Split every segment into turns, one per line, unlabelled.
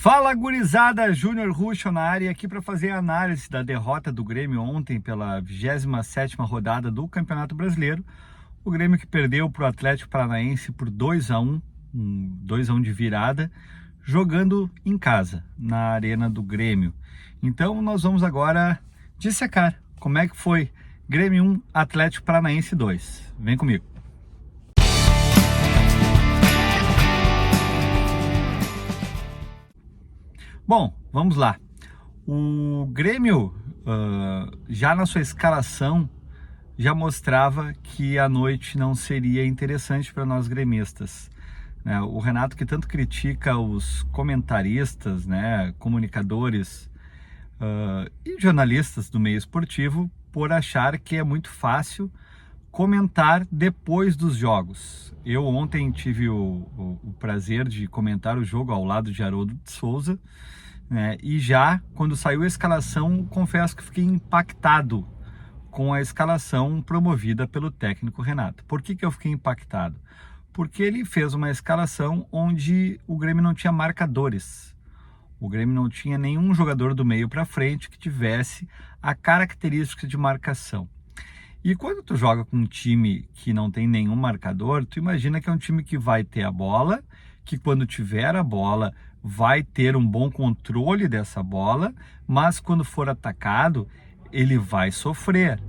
Fala, gurizada, Júnior Ruschel na área aqui para fazer a análise da derrota do Grêmio ontem pela 27ª rodada do Campeonato Brasileiro. O Grêmio que perdeu para o Atlético Paranaense por 2-1, 2-1 de virada, jogando em casa, na arena do Grêmio. Então nós vamos agora dissecar como é que foi Grêmio 1, Atlético Paranaense 2. Vem comigo. Bom, vamos lá. O Grêmio, já na sua escalação, já mostrava que a noite não seria interessante para nós gremistas. O Renato, que tanto critica os comentaristas, comunicadores e jornalistas do meio esportivo, por achar que é muito fácil comentar depois dos jogos. Eu ontem tive o prazer de comentar o jogo ao lado de Haroldo de Souza, e já quando saiu a escalação, confesso que fiquei impactado com a escalação promovida pelo técnico Renato. Por que eu fiquei impactado? Porque ele fez uma escalação onde o Grêmio não tinha marcadores. O Grêmio não tinha nenhum jogador do meio para frente que tivesse a característica de marcação. E quando tu joga com um time que não tem nenhum marcador, tu imagina que é um time que vai ter a bola, que quando tiver a bola vai ter um bom controle dessa bola, mas quando for atacado, ele vai sofrer.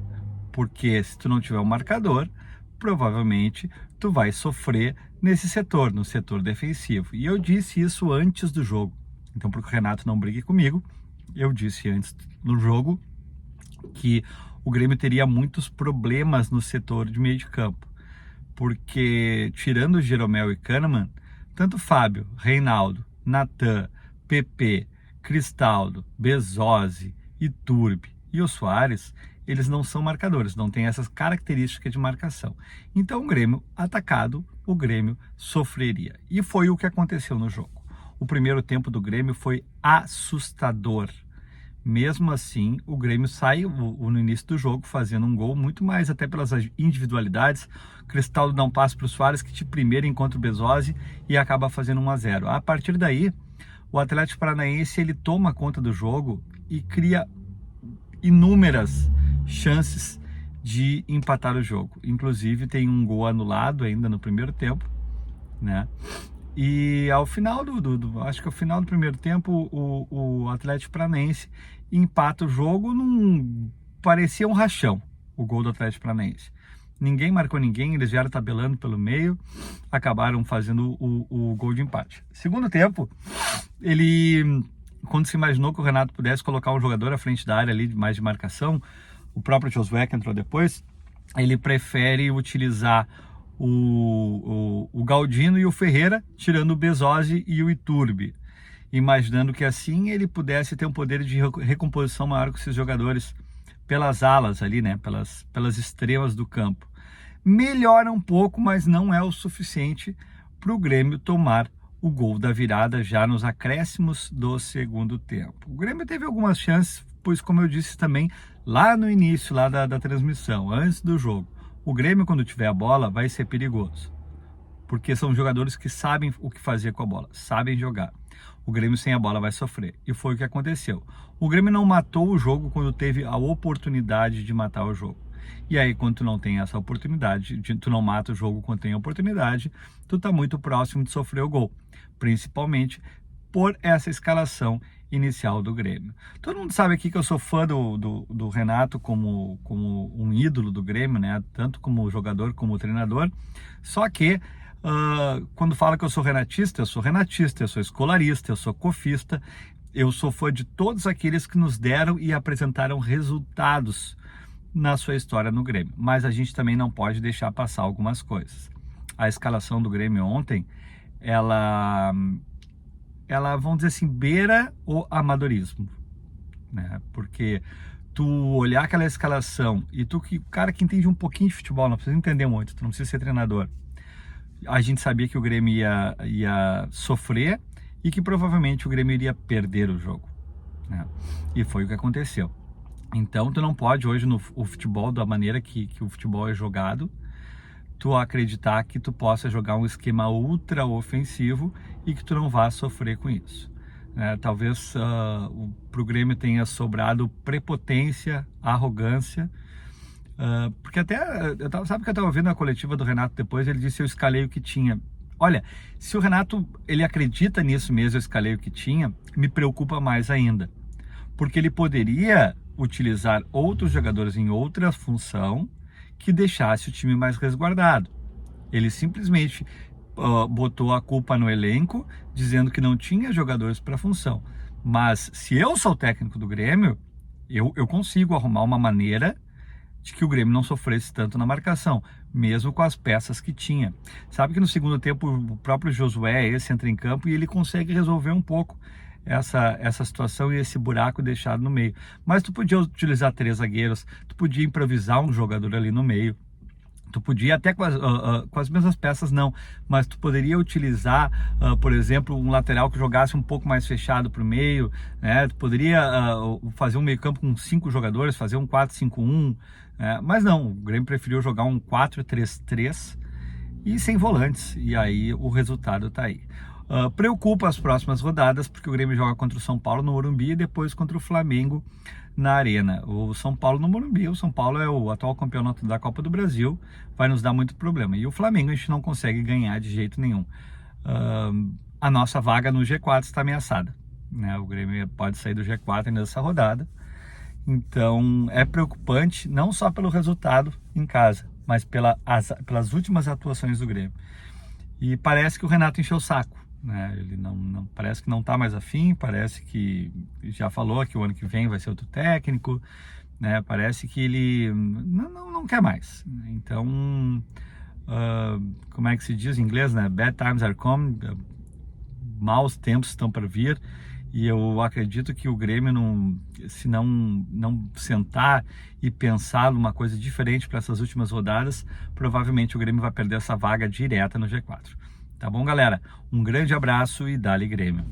Porque se tu não tiver um marcador, provavelmente tu vai sofrer nesse setor, no setor defensivo. E eu disse isso antes do jogo. Então, para que o Renato não brigue comigo, eu disse antes no jogo que o Grêmio teria muitos problemas no setor de meio de campo, porque tirando o Jeromel e Kahneman, tanto Fábio, Reinaldo, Natan, PP, Cristaldo, Bezosi, Iturbe e o Soares, eles não são marcadores, não têm essas características de marcação. Então o Grêmio atacado, o Grêmio sofreria. E foi o que aconteceu no jogo. O primeiro tempo do Grêmio foi assustador. Mesmo assim, o Grêmio sai no início do jogo fazendo um gol, muito mais até pelas individualidades. Cristaldo dá um passe para o Soares, que de primeiro encontra o Bezosi e acaba fazendo 1-0. A partir daí, o Atlético Paranaense ele toma conta do jogo e cria inúmeras chances de empatar o jogo. Inclusive tem um gol anulado ainda no primeiro tempo, E ao final acho que ao final do primeiro tempo, o Atlético Paranaense empata o jogo parecia um rachão, o gol do Atlético Paranaense. Ninguém marcou ninguém, eles vieram tabelando pelo meio, acabaram fazendo o gol de empate. Segundo tempo, quando se imaginou que o Renato pudesse colocar um jogador à frente da área ali, mais de marcação, o próprio Josué que entrou depois, ele prefere utilizar o Galdino e o Ferreira, tirando o Bezosi e o Iturbe, imaginando que assim ele pudesse ter um poder de recomposição maior com esses jogadores pelas alas ali, pelas extremas do campo. Melhora um pouco, mas não é o suficiente para o Grêmio tomar o gol da virada já nos acréscimos do segundo tempo. O Grêmio teve algumas chances, pois como eu disse também lá no início da transmissão, antes do jogo, o Grêmio, quando tiver a bola, vai ser perigoso, porque são jogadores que sabem o que fazer com a bola, sabem jogar. O Grêmio sem a bola vai sofrer, e foi o que aconteceu. O Grêmio não matou o jogo quando teve a oportunidade de matar o jogo. E aí, quando tu não tem essa oportunidade, tu não mata o jogo quando tem a oportunidade, tu tá muito próximo de sofrer o gol, principalmente por essa escalação inicial do Grêmio. Todo mundo sabe aqui que eu sou fã do Renato como um ídolo do Grêmio, tanto como jogador como treinador, só que quando fala que eu sou renatista, eu sou escolarista, eu sou cofista, eu sou fã de todos aqueles que nos deram e apresentaram resultados na sua história no Grêmio, mas a gente também não pode deixar passar algumas coisas. A escalação do Grêmio ontem, ela, vamos dizer assim, beira o amadorismo, porque tu olhar aquela escalação e o cara que entende um pouquinho de futebol, não precisa entender muito, tu não precisa ser treinador, a gente sabia que o Grêmio ia sofrer e que provavelmente o Grêmio iria perder o jogo, e foi o que aconteceu. Então tu não pode hoje no futebol, da maneira que o futebol é jogado, tu acreditar que tu possa jogar um esquema ultra ofensivo e que tu não vá sofrer com isso. Talvez para o Grêmio tenha sobrado prepotência, arrogância, porque até, sabe que eu estava vendo a coletiva do Renato depois, ele disse: eu escalei o que tinha. Olha, se o Renato ele acredita nisso mesmo, eu escalei o que tinha, me preocupa mais ainda, porque ele poderia utilizar outros jogadores em outra função que deixasse o time mais resguardado. Ele simplesmente botou a culpa no elenco, dizendo que não tinha jogadores para a função. Mas se eu sou o técnico do Grêmio, eu consigo arrumar uma maneira de que o Grêmio não sofresse tanto na marcação, mesmo com as peças que tinha. Sabe que no segundo tempo o próprio Josué entra em campo e ele consegue resolver um pouco essa situação e esse buraco deixado no meio. Mas tu podia utilizar 3 zagueiros, tu podia improvisar um jogador ali no meio. Tu podia até com as mesmas peças não, mas tu poderia utilizar, por exemplo, um lateral que jogasse um pouco mais fechado para o meio, né? Tu poderia fazer um meio campo com 5 jogadores, fazer um 4-5-1, mas não, o Grêmio preferiu jogar um 4-3-3 e sem volantes, e aí o resultado tá aí. Preocupa as próximas rodadas, porque o Grêmio joga contra o São Paulo no Morumbi e depois contra o Flamengo na Arena. O São Paulo no Morumbi, o São Paulo é o atual campeão da Copa do Brasil, vai nos dar muito problema. E o Flamengo a gente não consegue ganhar de jeito nenhum. A nossa vaga no G4 está ameaçada, né? O Grêmio pode sair do G4 nessa rodada. Então é preocupante, não só pelo resultado em casa, mas pelas últimas atuações do Grêmio. E parece que o Renato encheu o saco, né? Ele não parece que não está mais afim, parece que já falou que o ano que vem vai ser outro técnico, né? Parece que ele não quer mais. Então, como é que se diz em inglês, né? Bad times are coming, maus tempos estão para vir. E eu acredito que o Grêmio, se não sentar e pensar numa coisa diferente para essas últimas rodadas, provavelmente o Grêmio vai perder essa vaga direta no G4. Tá bom, galera? Um grande abraço e dá-lhe Grêmio.